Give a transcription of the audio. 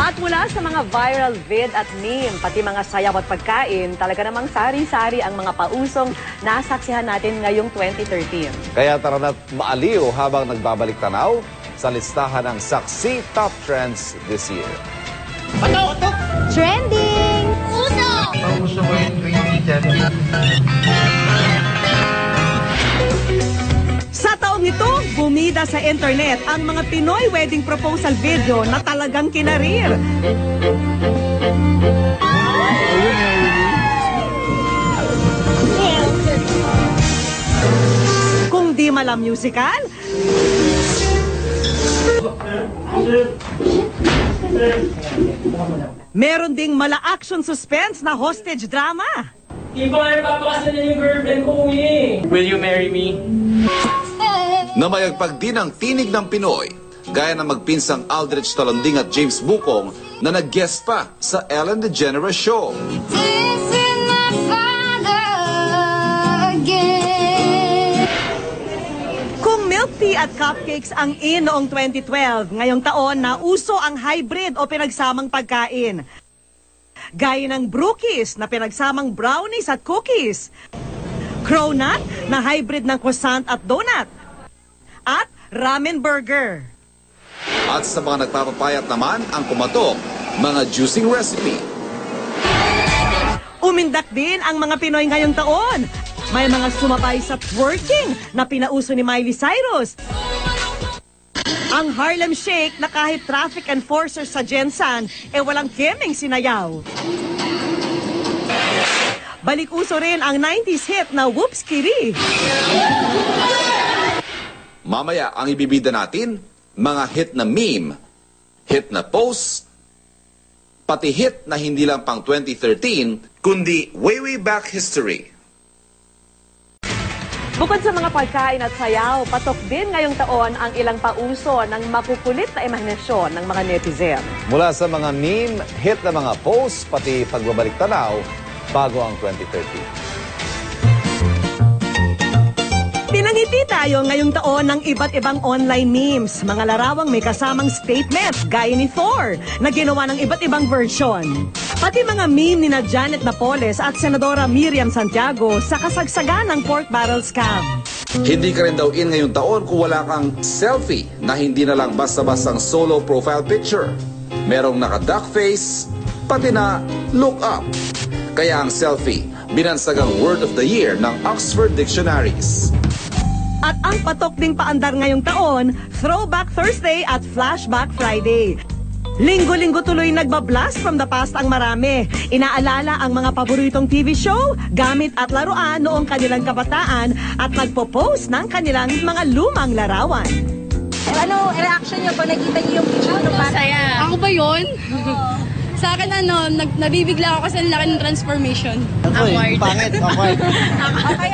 At mula sa mga viral vid at meme, pati mga sayaw at pagkain, talaga namang sari-sari ang mga pausong nasaksihan natin ngayong 2013. Kaya tara na't maaliw habang nagbabalik tanaw sa listahan ng Saksi Top Trends this year. Patok! Trending! Uso! Pauso ko yung 2013. Sa taong ito, bumida sa internet ang mga Pinoy wedding proposal video na talagang kinarir. Kung di mala musical, meron ding mala action suspense na hostage drama. Iba nga napapakasan niya yung girlfriend ko, Will you marry me? Namayagpag din ang tinig ng Pinoy, gaya ng magpinsang Aldrich Talanding at James Bukong na nag-guest pa sa Ellen DeGeneres Show. Kung milk tea at cupcakes ang in noong 2012, ngayong taon na uso ang hybrid o pinagsamang pagkain. Gaya ng brookies na pinagsamang brownies at cookies. Cronut na hybrid ng croissant at donut. At ramen burger. At sa mga nagpapapayat naman ang kumatok, mga juicing recipe. Umindak din ang mga Pinoy ngayong taon. May mga sumabay sa twerking na pinauso ni Miley Cyrus. Ang Harlem Shake na kahit traffic enforcer sa Gensan, walang kemeng sinayaw. Balik uso rin ang 90s hit na Whoops Kitty. Mamaya ang ibibida natin, mga hit na meme, hit na post, pati hit na hindi lang pang 2013, kundi way back history. Bukod sa mga pagkain at sayaw, patok din ngayong taon ang ilang pauso ng makukulit na imahinasyon ng mga netizen. Mula sa mga meme, hit na mga post, pati pagbabalik tanaw, bago ang 2013. Pinangiti tayo ngayong taon ng iba't ibang online memes, mga larawang may kasamang statement, gaya ni Thor, na ginawa ng iba't ibang version. Pati mga meme ni na Janet Napoles at Senadora Miriam Santiago sa kasagsagan ng pork barrel scam. Hindi ka rin daw in ngayong taon kung wala kang selfie na hindi na lang basta-bastang solo profile picture. Merong naka-duck face, pati na look up. Kaya ang selfie, binansagang word of the year ng Oxford Dictionaries. At ang patok ding paandar ngayong taon, Throwback Thursday at Flashback Friday. Linggo-linggo tuloy nagbablast from the past ang marami. Inaalala ang mga paboritong TV show, gamit at laruan noong kanilang kabataan at nagpo-post ng kanilang mga lumang larawan. Ano reaction niyo pag nakita niyo yung picture ng bata? Saya. Ako ba yun? Sa akin nabibigla ako kasi ang laki ng transformation. Pangit, awkward. Okay,